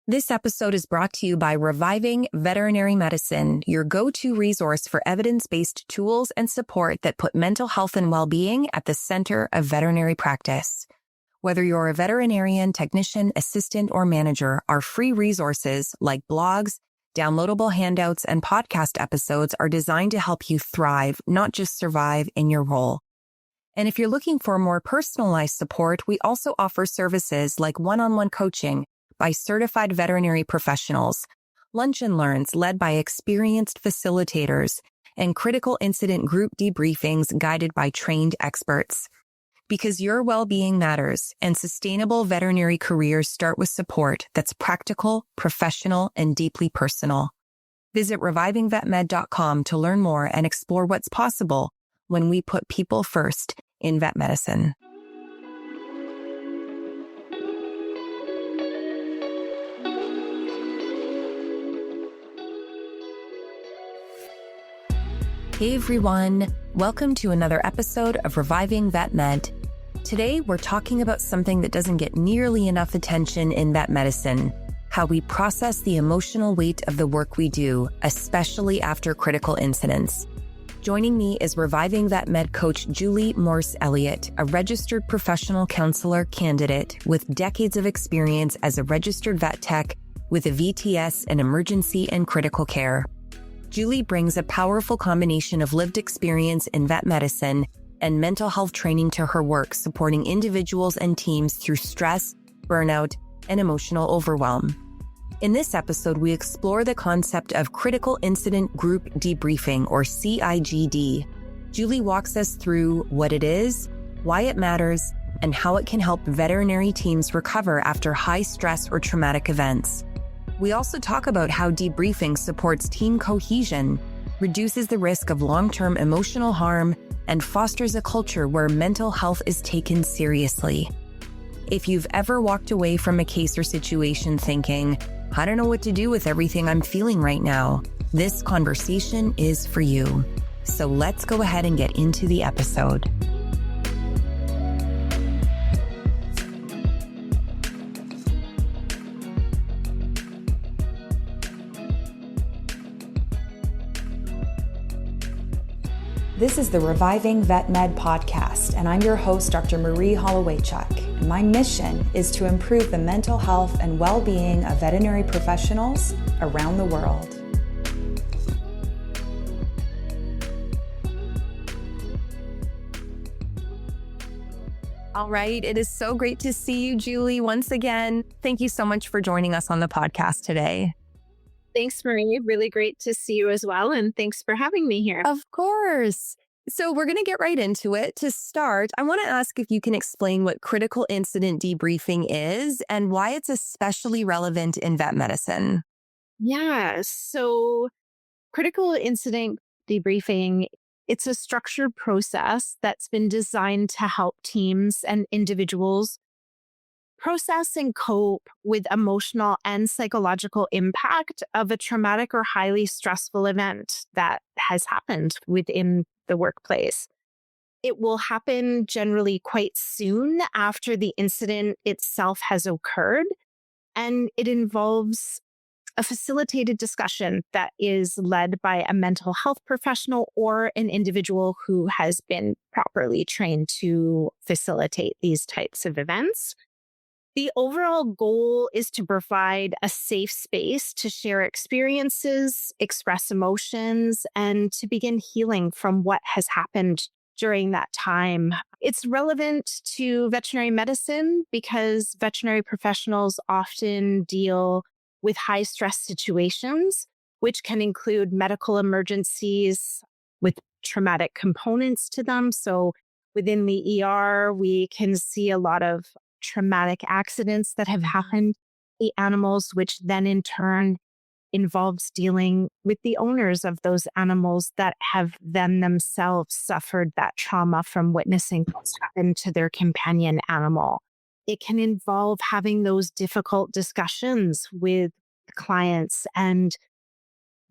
This episode is brought to you by Reviving Veterinary Medicine, your go-to resource for evidence-based tools and support that put mental health and well-being at the center of veterinary practice. Whether you're a veterinarian, technician, assistant, or manager, our free resources like blogs, downloadable handouts, and podcast episodes are designed to help you thrive, not just survive in your role. And if you're looking for more personalized support, we also offer services like one-on-one coaching by certified veterinary professionals, lunch and learns led by experienced facilitators, and critical incident group debriefings guided by trained experts. Because your well-being matters, and sustainable veterinary careers start with support that's practical, professional, and deeply personal. Visit revivingvetmed.com to learn more and explore what's possible when we put people first in vet medicine. Hey everyone, welcome to another episode of Reviving Vet Med. Today we're talking about something that doesn't get nearly enough attention in vet medicine, how we process the emotional weight of the work we do, especially after critical incidents. Joining me is Reviving Vet Med coach Julie Morse Elliott, a registered professional counselor candidate with decades of experience as a registered vet tech with a VTS in emergency and critical care. Julie brings a powerful combination of lived experience in vet medicine and mental health training to her work, supporting individuals and teams through stress, burnout, and emotional overwhelm. In this episode, we explore the concept of Critical Incident Group Debriefing, or CIGD. Julie walks us through what it is, why it matters, and how it can help veterinary teams recover after high stress or traumatic events. We also talk about how debriefing supports team cohesion, reduces the risk of long-term emotional harm, and fosters a culture where mental health is taken seriously. If you've ever walked away from a case or situation thinking, I don't know what to do with everything I'm feeling right now, this conversation is for you. So let's go ahead and get into the episode. This is the Reviving Vet Med podcast, and I'm your host, Dr. Marie Hollowaychuk. And my mission is to improve the mental health and well-being of veterinary professionals around the world. All right, it is so great to see you, Julie, once again. Thank you so much for joining us on the podcast today. Thanks, Marie. Really great to see you as well. And thanks for having me here. Of course. So we're going to get right into it. To start, I want to ask if you can explain what critical incident debriefing is and why it's especially relevant in vet medicine. Yeah. So critical incident debriefing, it's a structured process that's been designed to help teams and individuals process and cope with emotional and psychological impact of a traumatic or highly stressful event that has happened within the workplace. It will happen generally quite soon after the incident itself has occurred, and it involves a facilitated discussion that is led by a mental health professional or an individual who has been properly trained to facilitate these types of events. The overall goal is to provide a safe space to share experiences, express emotions, and to begin healing from what has happened during that time. It's relevant to veterinary medicine because veterinary professionals often deal with high stress situations, which can include medical emergencies with traumatic components to them. So within the ER, we can see a lot of traumatic accidents that have happened to the animals, which then in turn involves dealing with the owners of those animals that have then themselves suffered that trauma from witnessing what's happened to their companion animal. It can involve having those difficult discussions with clients and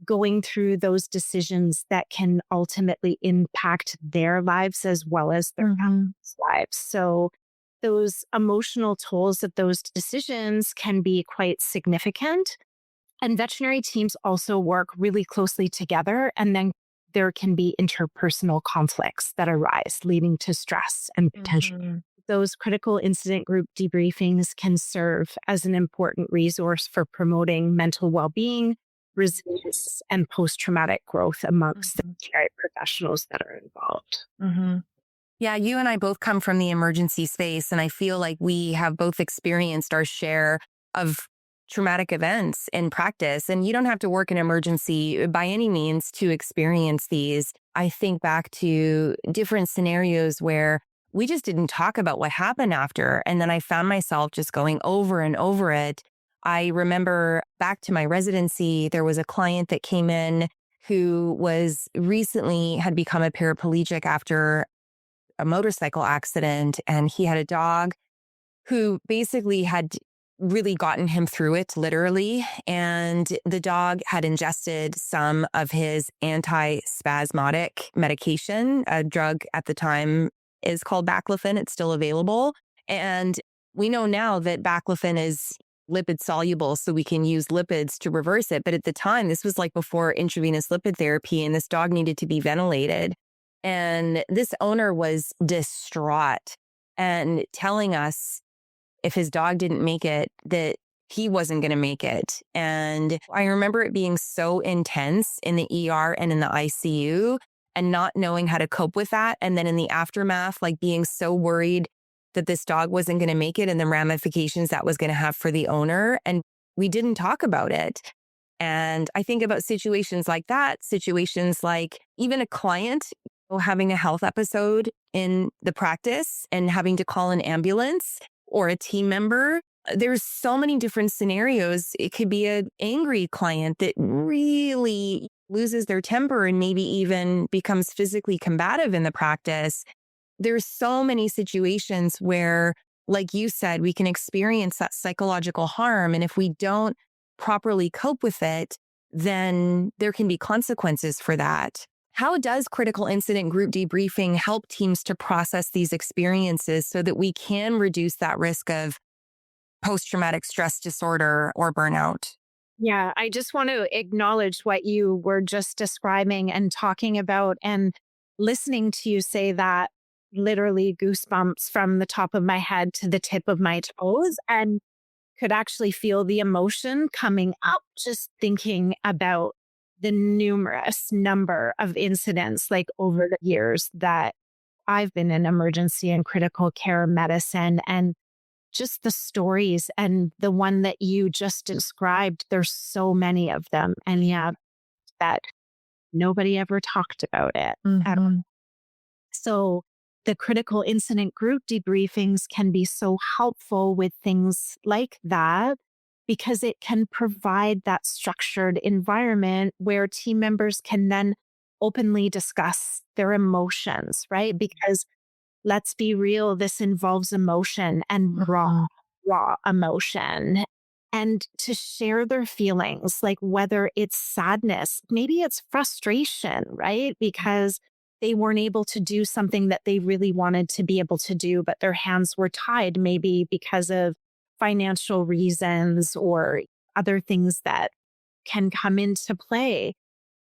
going through those decisions that can ultimately impact their lives as well as their lives. So those emotional tolls of those decisions can be quite significant. And veterinary teams also work really closely together. And then there can be interpersonal conflicts that arise, leading to stress and potential. Those critical incident group debriefings can serve as an important resource for promoting mental well-being, resilience, and post-traumatic growth amongst the veterinary professionals that are involved. Yeah, you and I both come from the emergency space, and I feel like we have both experienced our share of traumatic events in practice. And you don't have to work in emergency by any means to experience these. I think back to different scenarios where we just didn't talk about what happened after. And then I found myself just going over and over it. I remember back to my residency, there was a client that came in who was recently had become a paraplegic after a motorcycle accident. And he had a dog who basically had really gotten him through it, literally. And the dog had ingested some of his anti-spasmodic medication. A drug at the time is called baclofen. It's still available. And we know now that baclofen is lipid soluble, so we can use lipids to reverse it. But at the time, this was like before intravenous lipid therapy, and this dog needed to be ventilated. And this owner was distraught and telling us if his dog didn't make it, that he wasn't going to make it. And I remember it being so intense in the ER and in the ICU and not knowing how to cope with that. And then in the aftermath, like being so worried that this dog wasn't going to make it and the ramifications that was going to have for the owner. And we didn't talk about it. And I think about situations like that, situations like even a client having a health episode in the practice and having to call an ambulance, or a team member. There's so many different scenarios. It could be an angry client that really loses their temper and maybe even becomes physically combative in the practice. There's so many situations where, like you said, we can experience that psychological harm. And if we don't properly cope with it, then there can be consequences for that. How does critical incident group debriefing help teams to process these experiences so that we can reduce that risk of post-traumatic stress disorder or burnout? Yeah, I just want to acknowledge what you were just describing and talking about, and listening to you say that, literally goosebumps from the top of my head to the tip of my toes, and could actually feel the emotion coming up just thinking about the numerous number of incidents like over the years that I've been in emergency and critical care medicine, and just the stories, and the one that you just described, there's so many of them. And yeah, that nobody ever talked about it at all. So the critical incident group debriefings can be so helpful with things like that, because it can provide that structured environment where team members can then openly discuss their emotions, right? Because let's be real, this involves emotion and raw emotion. And to share their feelings, like whether it's sadness, maybe it's frustration, right? Because they weren't able to do something that they really wanted to be able to do, but their hands were tied, maybe because of financial reasons or other things that can come into play.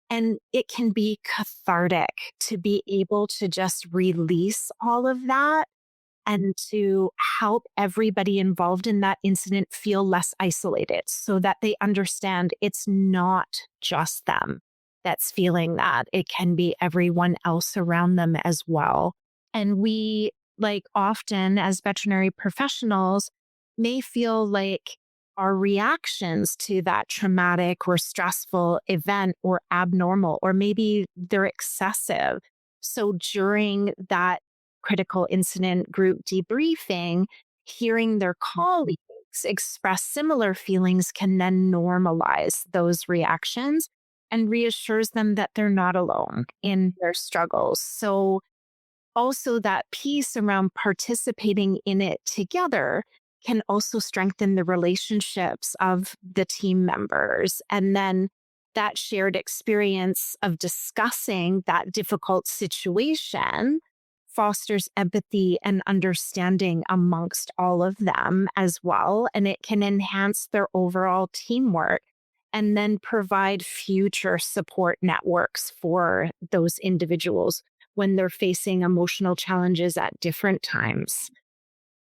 And it can be cathartic to be able to just release all of that and to help everybody involved in that incident feel less isolated, so that they understand it's not just them that's feeling that. It can be everyone else around them as well. And we, like, often as veterinary professionals, may feel like our reactions to that traumatic or stressful event or abnormal, or maybe they're excessive. So during that critical incident group debriefing, hearing their colleagues express similar feelings can then normalize those reactions and reassures them that they're not alone in their struggles. So also that piece around participating in it together can also strengthen the relationships of the team members. And then that shared experience of discussing that difficult situation fosters empathy and understanding amongst all of them as well. And it can enhance their overall teamwork and then provide future support networks for those individuals when they're facing emotional challenges at different times.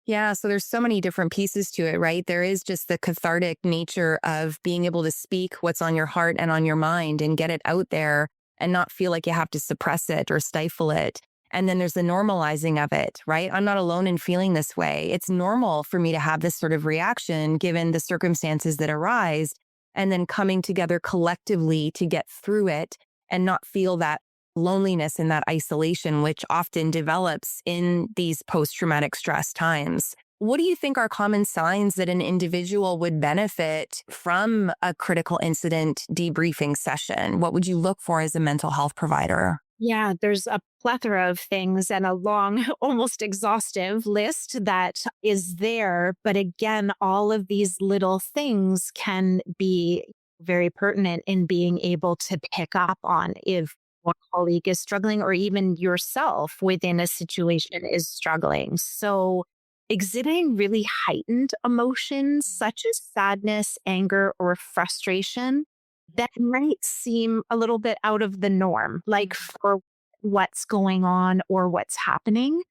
Yeah, so there's so many different pieces to it, right? There is just the cathartic nature of being able to speak what's on your heart and on your mind and get it out there and not feel like you have to suppress it or stifle it. And then there's the normalizing of it, right? I'm not alone in feeling this way. It's normal for me to have this sort of reaction given the circumstances that arise, and then coming together collectively to get through it and not feel that loneliness and that isolation, which often develops in these post-traumatic stress times. What do you think are common signs that an individual would benefit from a critical incident debriefing session? What would you look for as a mental health provider? Yeah, there's a plethora of things and a long, almost exhaustive list that is there. But again, all of these little things can be very pertinent in being able to pick up on if one colleague is struggling or even yourself within a situation is struggling. So exhibiting really heightened emotions such as sadness, anger, or frustration that might seem a little bit out of the norm, like for what's going on or what's happening.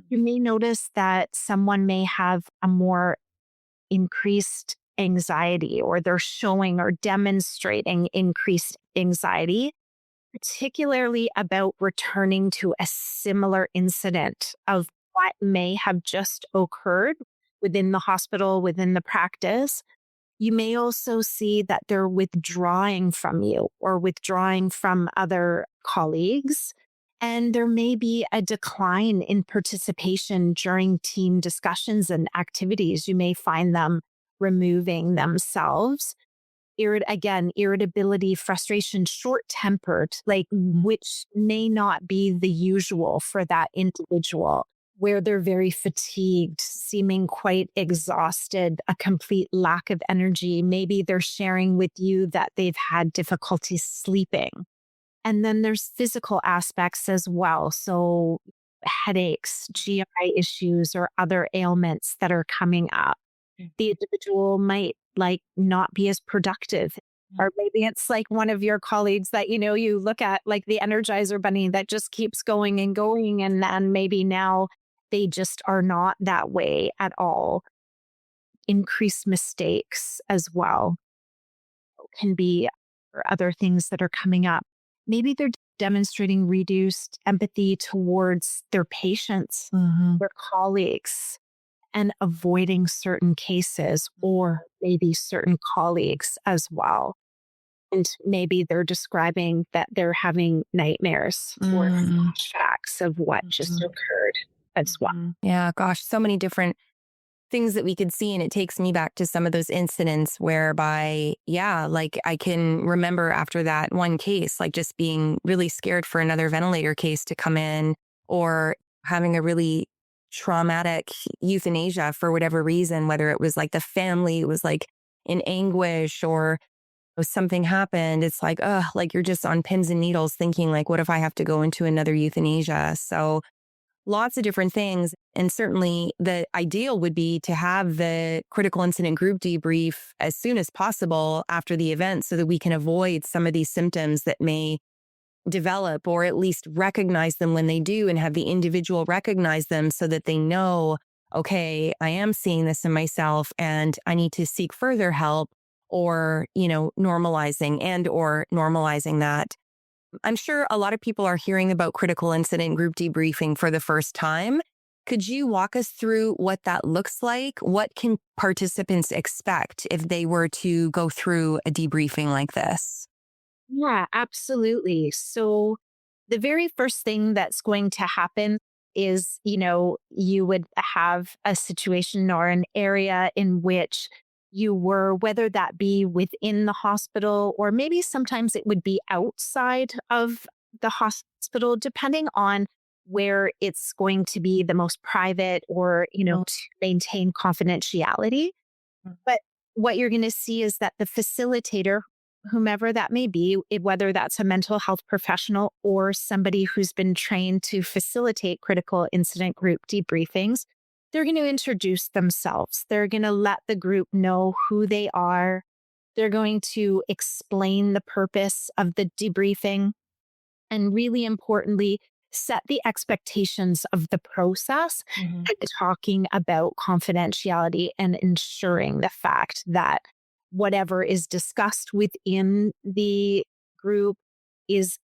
You may notice that someone may have a more increased anxiety, or they're showing or demonstrating increased anxiety, particularly about returning to a similar incident of what may have just occurred within the hospital, within the practice. You may also see that they're withdrawing from you or withdrawing from other colleagues. And there may be a decline in participation during team discussions and activities. You may find them removing themselves. Irritability, frustration, short-tempered, which may not be the usual for that individual, where they're very fatigued, seeming quite exhausted, a complete lack of energy. Maybe they're sharing with you that they've had difficulty sleeping. And then there's physical aspects as well. So headaches, GI issues, or other ailments that are coming up. The individual might not be as productive. Or maybe it's like one of your colleagues that, you look at like the Energizer bunny that just keeps going and going. And then maybe now they just are not that way at all. Increased mistakes as well can be, or other things that are coming up. Maybe they're demonstrating reduced empathy towards their patients, their colleagues, and avoiding certain cases or maybe certain colleagues as well. And maybe they're describing that they're having nightmares or flashbacks of what just occurred as well. Yeah, gosh, so many different things that we could see. And it takes me back to some of those incidents whereby, I can remember after that one case, just being really scared for another ventilator case to come in, or having a really traumatic euthanasia for whatever reason, whether it was the family was in anguish or something happened. It's you're just on pins and needles thinking what if I have to go into another euthanasia? So lots of different things. And certainly the ideal would be to have the critical incident group debrief as soon as possible after the event so that we can avoid some of these symptoms that may develop, or at least recognize them when they do, and have the individual recognize them so that they know, okay, I am seeing this in myself and I need to seek further help, or, normalizing that. I'm sure a lot of people are hearing about critical incident group debriefing for the first time. Could you walk us through what that looks like? What can participants expect if they were to go through a debriefing like this? Yeah, absolutely. So the very first thing that's going to happen is, you would have a situation or an area in which you were, whether that be within the hospital, or maybe sometimes it would be outside of the hospital, depending on where it's going to be the most private, or, to maintain confidentiality. But what you're going to see is that the facilitator whomever that may be, whether that's a mental health professional or somebody who's been trained to facilitate critical incident group debriefings, they're going to introduce themselves. They're going to let the group know who they are. They're going to explain the purpose of the debriefing and, really importantly, set the expectations of the process, talking about confidentiality and ensuring the fact that whatever is discussed within the group is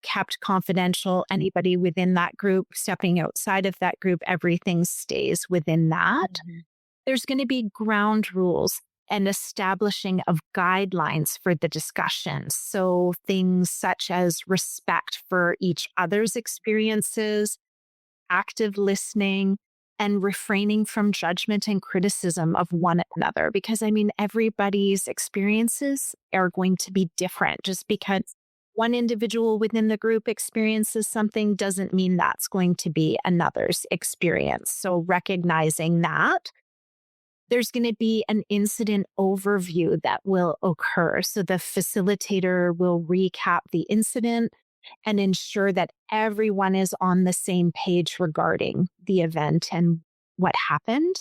kept confidential. Anybody within that group, stepping outside of that group, everything stays within that. There's going to be ground rules and establishing of guidelines for the discussions. So things such as respect for each other's experiences, active listening, and refraining from judgment and criticism of one another. Because everybody's experiences are going to be different. Just because one individual within the group experiences something doesn't mean that's going to be another's experience. So recognizing that. There's going to be an incident overview that will occur. So the facilitator will recap the incident and ensure that everyone is on the same page regarding the event and what happened.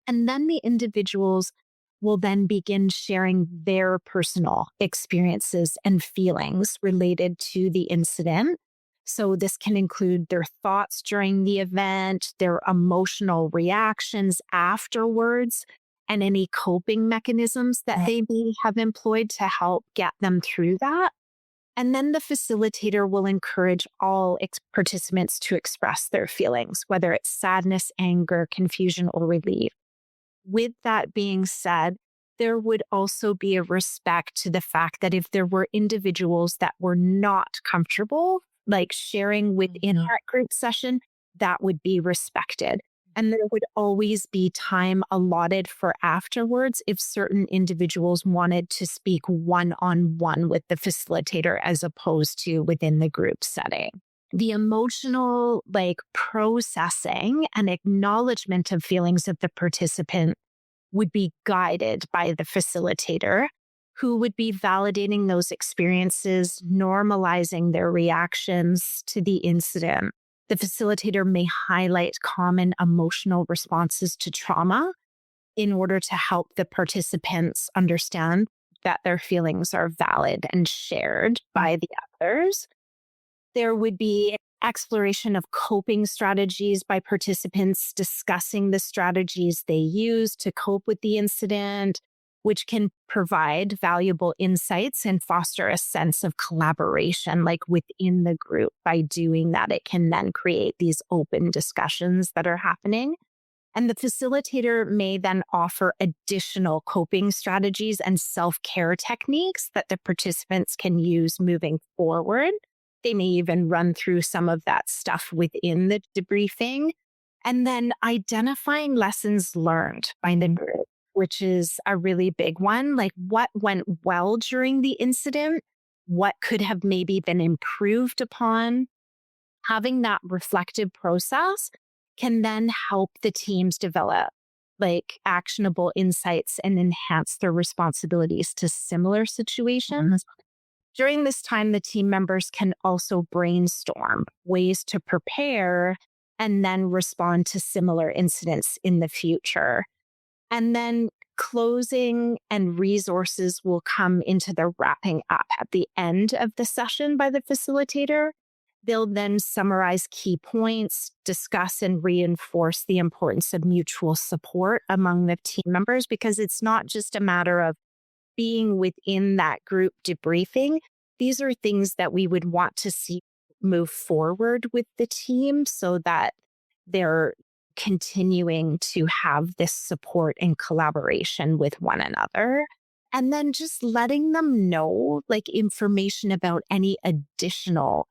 And then the individuals will then begin sharing their personal experiences and feelings related to the incident. So this can include their thoughts during the event, their emotional reactions afterwards, and any coping mechanisms that they may have employed to help get them through that. And then the facilitator will encourage all participants to express their feelings, whether it's sadness, anger, confusion, or relief. With that being said, there would also be a respect to the fact that if there were individuals that were not comfortable sharing within that group session, that would be respected. And there would always be time allotted for afterwards if certain individuals wanted to speak one-on-one with the facilitator as opposed to within the group setting. The emotional processing and acknowledgement of feelings of the participant would be guided by the facilitator, who would be validating those experiences, normalizing their reactions to the incident. The facilitator may highlight common emotional responses to trauma in order to help the participants understand that their feelings are valid and shared by the others. There would be exploration of coping strategies by participants, discussing the strategies they use to cope with the incident, which can provide valuable insights and foster a sense of collaboration within the group. By doing that, it can then create these open discussions that are happening. And the facilitator may then offer additional coping strategies and self-care techniques that the participants can use moving forward. They may even run through some of that stuff within the debriefing. And then identifying lessons learned by the group, which is a really big one. What went well during the incident? What could have maybe been improved upon? Having that reflective process can then help the teams develop actionable insights and enhance their responsibilities to similar situations. During this time, the team members can also brainstorm ways to prepare and then respond to similar incidents in the future. And then closing and resources will come into the wrapping up at the end of the session by the facilitator. They'll then summarize key points, discuss and reinforce the importance of mutual support among the team members, because it's not just a matter of being within that group debriefing. These are things that we would want to see move forward with the team so that they're continuing to have this support and collaboration with one another. And then just letting them know information about any additional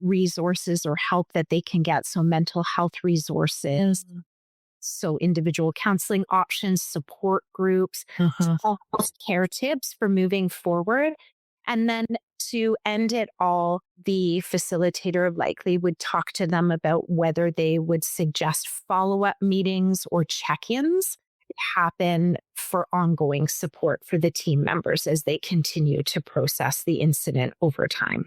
resources or help that they can get. So mental health resources, so individual counseling options, support groups, health-care tips for moving forward. And then to end it all, the facilitator likely would talk to them about whether they would suggest follow-up meetings or check-ins happen for ongoing support for the team members as they continue to process the incident over time.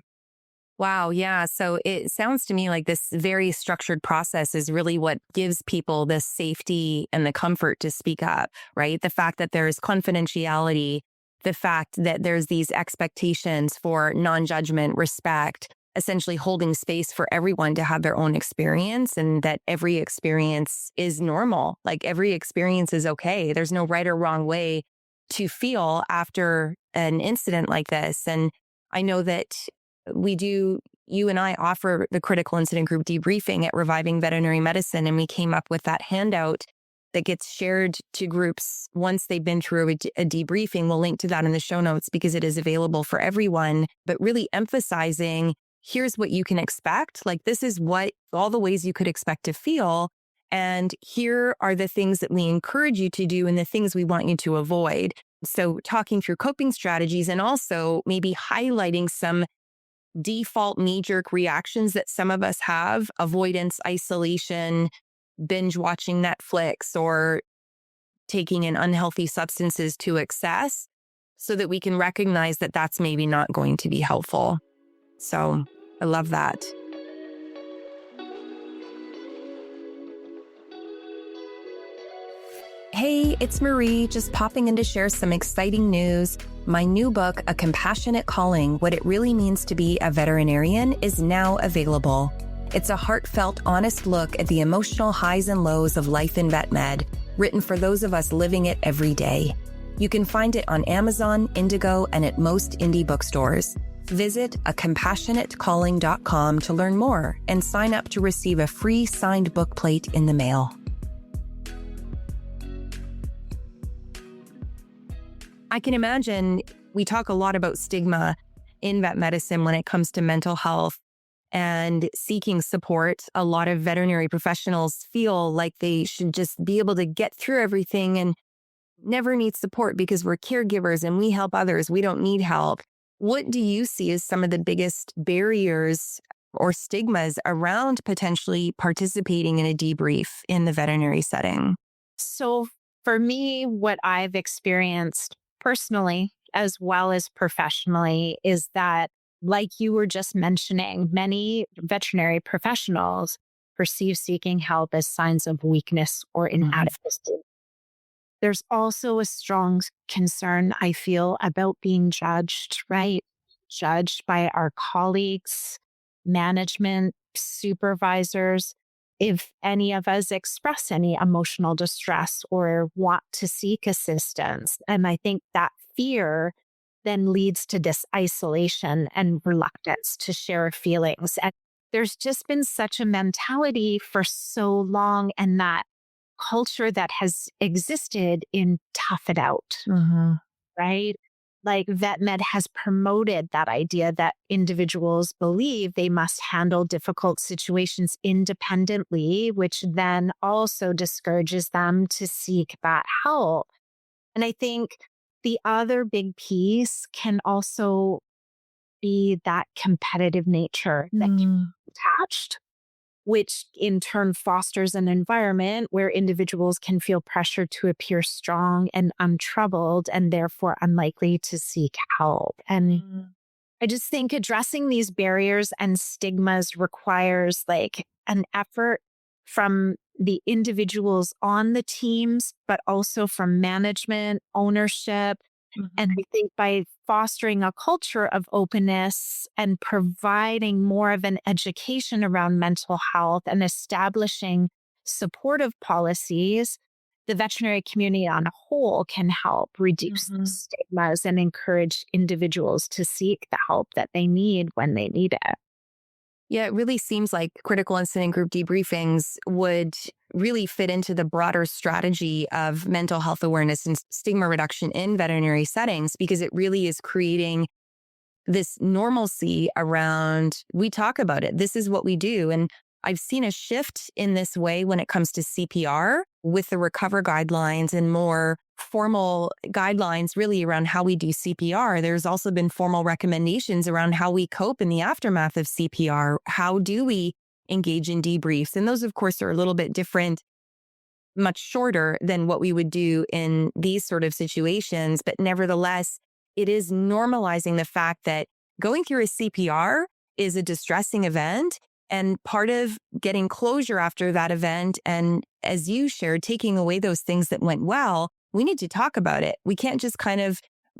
Wow. Yeah. So it sounds to me like this very structured process is really what gives people the safety and the comfort to speak up, right? The fact that there's confidentiality, the fact that there's these expectations for non-judgment, respect, essentially holding space for everyone to have their own experience, and that every experience is normal. Like every experience is okay. There's no right or wrong way to feel after an incident like this. And I know that you and I offer the Critical Incident Group Debriefing at Reviving Veterinary Medicine, and we came up with that handout that gets shared to groups once they've been through a debriefing. We'll link to that in the show notes because it is available for everyone, but really emphasizing, here's what you can expect. Like, this is what all the ways you could expect to feel. And here are the things that we encourage you to do and the things we want you to avoid. So talking through coping strategies, and also maybe highlighting some default knee-jerk reactions that some of us have: avoidance, isolation, binge watching Netflix, or taking in unhealthy substances to excess, so that we can recognize that that's maybe not going to be helpful. So I love that. Hey, it's Marie, just popping in to share some exciting news. My new book, A Compassionate Calling: What It Really Means to Be a Veterinarian, is now available. It's a heartfelt, honest look at the emotional highs and lows of life in vet med, written for those of us living it every day. You can find it on Amazon, Indigo, and at most indie bookstores. Visit acompassionatecalling.com to learn more and sign up to receive a free signed book plate in the mail. I can imagine we talk a lot about stigma in vet medicine when it comes to mental health and seeking support. A lot of veterinary professionals feel like they should just be able to get through everything and never need support because we're caregivers and we help others. We don't need help. What do you see as some of the biggest barriers or stigmas around potentially participating in a debrief in the veterinary setting? So for me, what I've experienced personally as well as professionally is that, like you were just mentioning, many veterinary professionals perceive seeking help as signs of weakness or inadequacy. There's also a strong concern, I feel, about being judged, right? Judged by our colleagues, management, supervisors, if any of us express any emotional distress or want to seek assistance. And I think that fear then leads to this isolation and reluctance to share feelings. And there's just been such a mentality for so long, and that culture that has existed in tough it out, right? Like vet med has promoted that idea that individuals believe they must handle difficult situations independently, which then also discourages them to seek that help. And I think the other big piece can also be that competitive nature that can be attached, which in turn fosters an environment where individuals can feel pressure to appear strong and untroubled and therefore unlikely to seek help. And I just think addressing these barriers and stigmas requires like an effort from the individuals on the teams, but also from management, ownership. And I think by fostering a culture of openness and providing more of an education around mental health and establishing supportive policies, the veterinary community on a whole can help reduce the stigmas and encourage individuals to seek the help that they need when they need it. Yeah, it really seems like critical incident group debriefings would really fit into the broader strategy of mental health awareness and stigma reduction in veterinary settings, because it really is creating this normalcy around, we talk about it. This is what we do. And I've seen a shift in this way when it comes to CPR with the Recover guidelines and more formal guidelines really around how we do CPR. There's also been formal recommendations around how we cope in the aftermath of CPR. How do we engage in debriefs? And those, of course, are a little bit different much shorter than what we would do in these sort of situations. But nevertheless, it is normalizing the fact that going through a CPR is a distressing event, and part of getting closure after that event, and as you shared, taking away those things that went well, we need to talk about it. We can't just kind of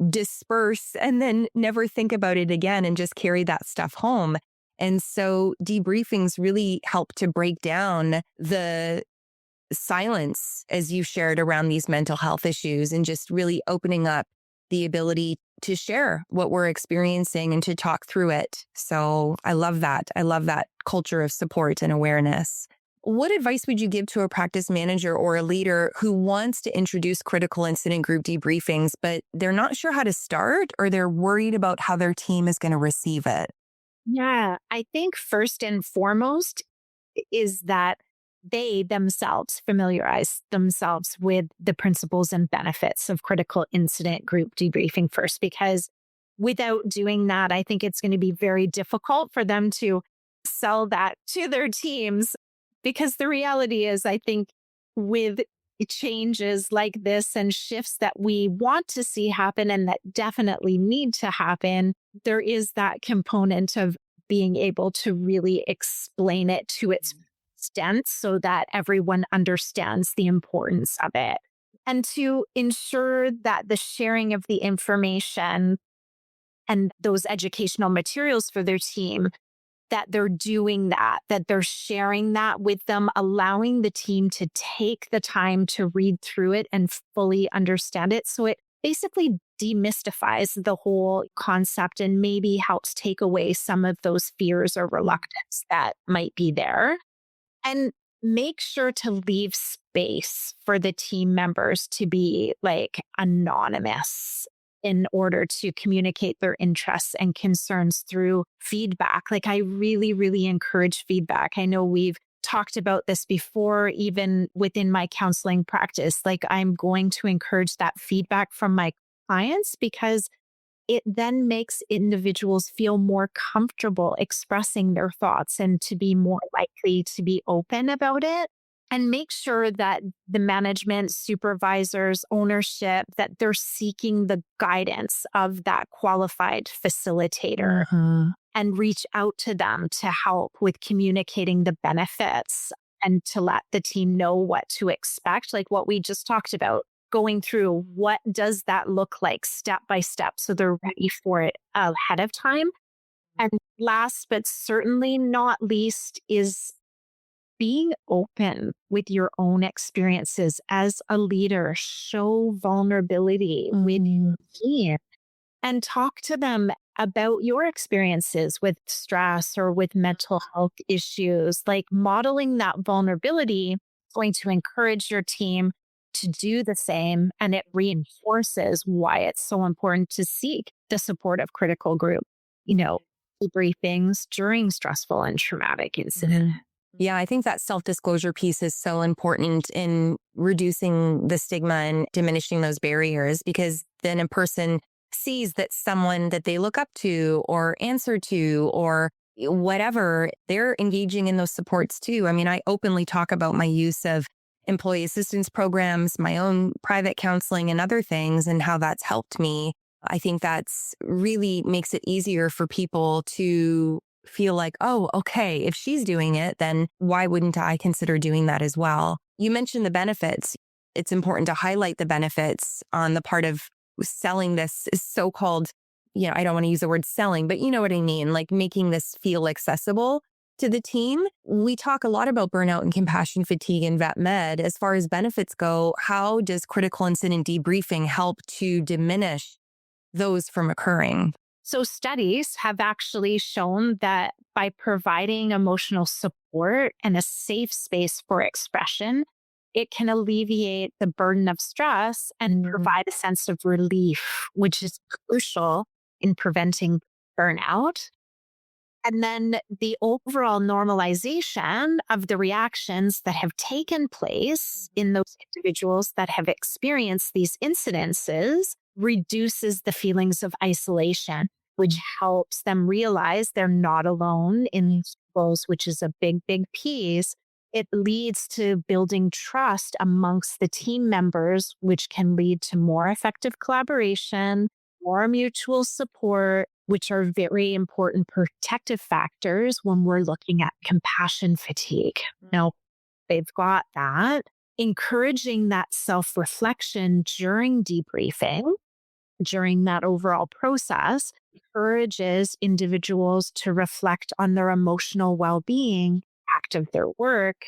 disperse and then never think about it again and just carry that stuff home. And so debriefings really help to break down the silence, as you shared, around these mental health issues, and just really opening up the ability to share what we're experiencing and to talk through it. So I love that. I love that culture of support and awareness. What advice would you give to a practice manager or a leader who wants to introduce critical incident group debriefings, but they're not sure how to start, or they're worried about how their team is going to receive it? Yeah, I think first and foremost is that they themselves familiarize themselves with the principles and benefits of critical incident group debriefing first, because without doing that, I think it's going to be very difficult for them to sell that to their teams. Because the reality is, I think with changes like this and shifts that we want to see happen and that definitely need to happen, there is that component of being able to really explain it to its extent so that everyone understands the importance of it. And to ensure that the sharing of the information and those educational materials for their team, that they're doing that, that they're sharing that with them, allowing the team to take the time to read through it and fully understand it. So it basically demystifies the whole concept and maybe helps take away some of those fears or reluctance that might be there. And make sure to leave space for the team members to be like anonymous in order to communicate their interests and concerns through feedback. Like, I really, really encourage feedback. I know we've talked about this before, even within my counseling practice. Like, I'm going to encourage that feedback from my clients, because it then makes individuals feel more comfortable expressing their thoughts and to be more likely to be open about it. And make sure that the management, supervisors, ownership, that they're seeking the guidance of that qualified facilitator and reach out to them to help with communicating the benefits and to let the team know what to expect, like what we just talked about, going through what does that look like step by step so they're ready for it ahead of time. And last but certainly not least is being open with your own experiences as a leader. Show vulnerability with your team and talk to them about your experiences with stress or with mental health issues. Like, modeling that vulnerability is going to encourage your team to do the same, and it reinforces why it's so important to seek the support of critical group, debriefings during stressful and traumatic incidents. Yeah, I think that self-disclosure piece is so important in reducing the stigma and diminishing those barriers, because then a person sees that someone that they look up to or answer to or whatever, they're engaging in those supports too. I mean, I openly talk about my use of employee assistance programs, my own private counseling and other things, and how that's helped me. I think that's really makes it easier for people to feel like, oh, okay, if she's doing it, then why wouldn't I consider doing that as well? You mentioned the benefits. It's important to highlight the benefits on the part of selling this so-called, I don't want to use the word selling, but you know what I mean, like making this feel accessible to the team. We talk a lot about burnout and compassion fatigue in vet med. As far as benefits go, how does critical incident debriefing help to diminish those from occurring? So studies have actually shown that by providing emotional support and a safe space for expression, it can alleviate the burden of stress and provide a sense of relief, which is crucial in preventing burnout. And then the overall normalization of the reactions that have taken place in those individuals that have experienced these incidences reduces the feelings of isolation, which helps them realize they're not alone in these struggles, which is a big, big piece. It leads to building trust amongst the team members, which can lead to more effective collaboration, more mutual support, which are very important protective factors when we're looking at compassion fatigue. Now, they've got that. Encouraging that self-reflection during debriefing, during that overall process, encourages individuals to reflect on their emotional well-being, act of their work,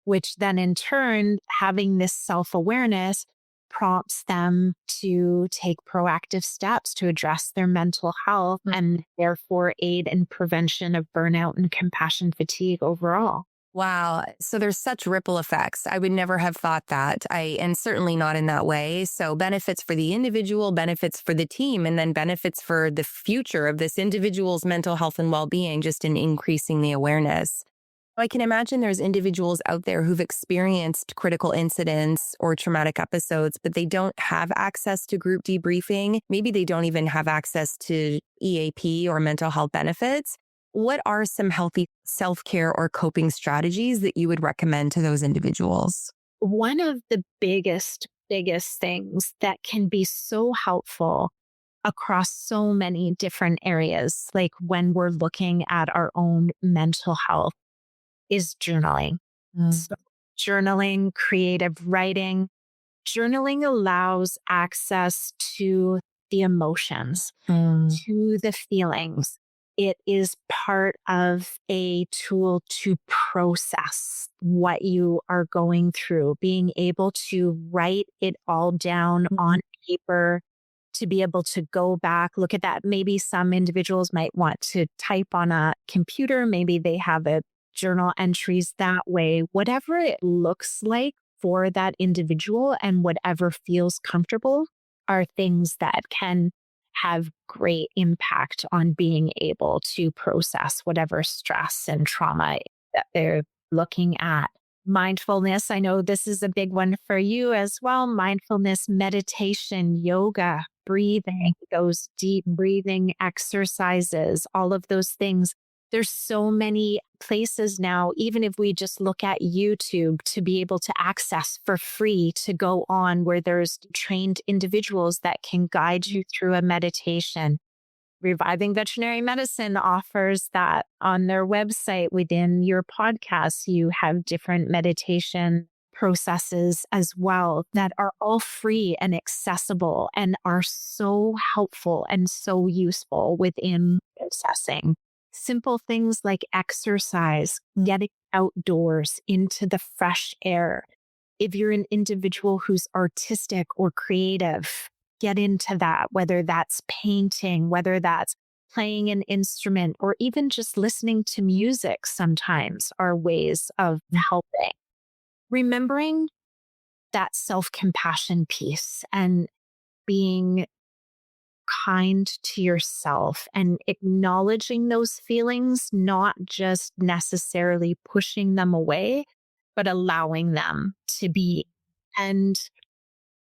which then in turn, having this self-awareness prompts them to take proactive steps to address their mental health and therefore aid in prevention of burnout and compassion fatigue overall. Wow. So there's such ripple effects. I would never have thought that. And certainly not in that way. So benefits for the individual, benefits for the team, and then benefits for the future of this individual's mental health and well-being, just in increasing the awareness. I can imagine there's individuals out there who've experienced critical incidents or traumatic episodes, but they don't have access to group debriefing. Maybe they don't even have access to EAP or mental health benefits. What are some healthy self-care or coping strategies that you would recommend to those individuals? One of the biggest things that can be so helpful across so many different areas, like when we're looking at our own mental health, is journaling. So journaling, creative writing. Journaling allows access to the emotions, to the feelings. It is part of a tool to process what you are going through, being able to write it all down on paper, to be able to go back, look at that. Maybe some individuals might want to type on a computer. Maybe they have a journal entries that way. Whatever it looks like for that individual and whatever feels comfortable are things that can have great impact on being able to process whatever stress and trauma that they're looking at. Mindfulness, I know this is a big one for you as well. Mindfulness, meditation, yoga, breathing, those deep breathing exercises, all of those things. There's so many places now, even if we just look at YouTube, to be able to access for free, to go on where there's trained individuals that can guide you through a meditation. Reviving Veterinary Medicine offers that on their website. Within your podcast, you have different meditation processes as well that are all free and accessible and are so helpful and so useful within processing. Simple things like exercise, getting outdoors into the fresh air. If you're an individual who's artistic or creative, get into that, whether that's painting, whether that's playing an instrument, or even just listening to music sometimes are ways of helping. Remembering that self-compassion piece and being kind to yourself and acknowledging those feelings, not just necessarily pushing them away, but allowing them to be. And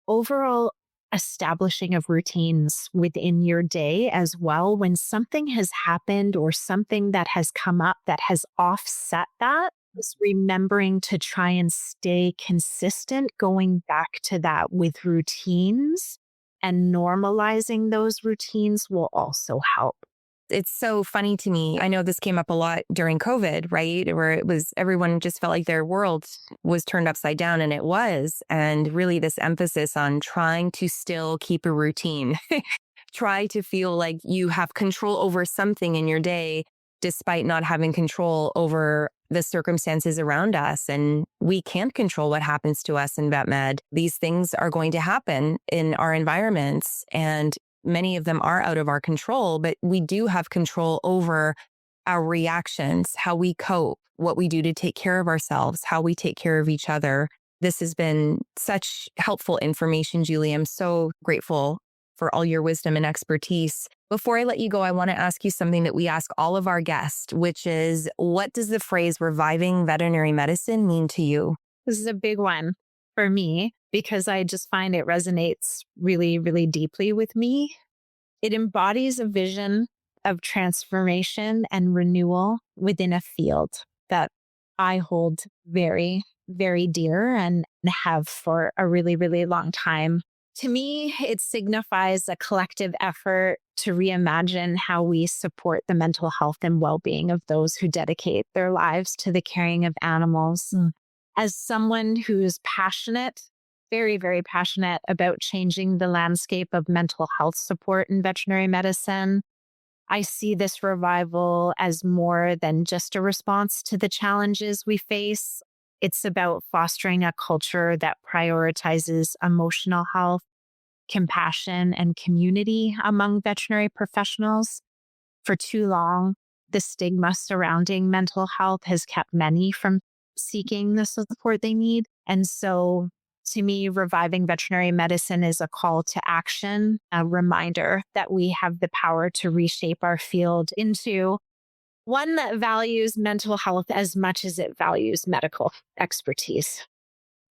overall, establishing of routines within your day as well. When something has happened or something that has come up that has offset that, is remembering to try and stay consistent, going back to that with routines. And normalizing those routines will also help. It's so funny to me. I know this came up a lot during COVID, right? Where it was, everyone just felt like their world was turned upside down, and it was. And really this emphasis on trying to still keep a routine, try to feel like you have control over something in your day, despite not having control over the circumstances around us. And we can't control what happens to us in vet med. These things are going to happen in our environments, and many of them are out of our control, but we do have control over our reactions, how we cope, what we do to take care of ourselves, how we take care of each other. This has been such helpful information, Julie. I'm so grateful for all your wisdom and expertise. Before I let you go, I want to ask you something that we ask all of our guests, which is, what does the phrase reviving veterinary medicine mean to you? This is a big one for me because I just find it resonates really, really deeply with me. It embodies a vision of transformation and renewal within a field that I hold very, very dear and have for a really, really long time. To me, it signifies a collective effort to reimagine how we support the mental health and well-being of those who dedicate their lives to the caring of animals. As someone who's passionate, very, very passionate about changing the landscape of mental health support in veterinary medicine, I see this revival as more than just a response to the challenges we face. It's about fostering a culture that prioritizes emotional health, compassion, and community among veterinary professionals. For too long, the stigma surrounding mental health has kept many from seeking the support they need. And so, to me, reviving veterinary medicine is a call to action, a reminder that we have the power to reshape our field into one that values mental health as much as it values medical expertise.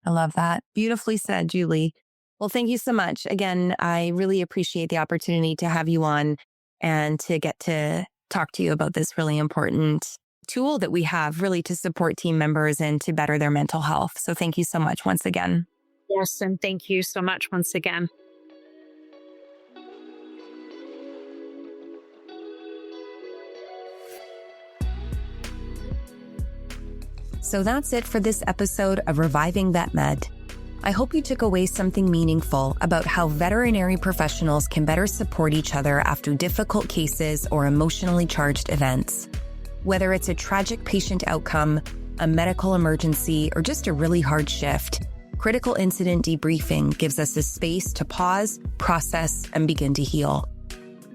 I love that. Beautifully said, Julie. Well, thank you so much. Again, I really appreciate the opportunity to have you on and to get to talk to you about this really important tool that we have really to support team members and to better their mental health. So thank you so much once again. Yes, and thank you so much once again. So that's it for this episode of Reviving Vet Med. I hope you took away something meaningful about how veterinary professionals can better support each other after difficult cases or emotionally charged events. Whether it's a tragic patient outcome, a medical emergency, or just a really hard shift, Critical Incident Debriefing gives us a space to pause, process, and begin to heal.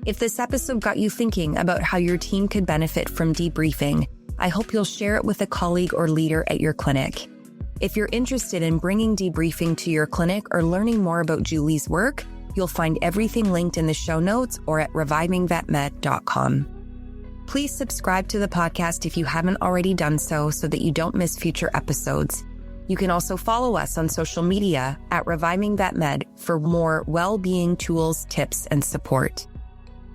If this episode got you thinking about how your team could benefit from debriefing, I hope you'll share it with a colleague or leader at your clinic. If you're interested in bringing debriefing to your clinic or learning more about Julie's work, you'll find everything linked in the show notes or at revivingvetmed.com. Please subscribe to the podcast if you haven't already done so that you don't miss future episodes. You can also follow us on social media at Reviving Vet Med for more well-being tools, tips, and support.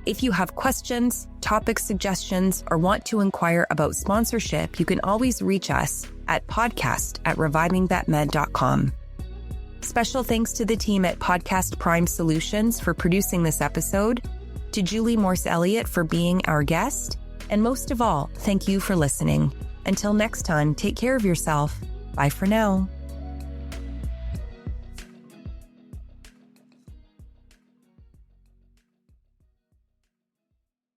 If you have questions, topic suggestions, or want to inquire about sponsorship, you can always reach us at podcast@revivingvetmed.com. Special thanks to the team at Podcast Prime Solutions for producing this episode, to Julie Morse Elliott for being our guest, and most of all, thank you for listening. Until next time, take care of yourself. Bye for now.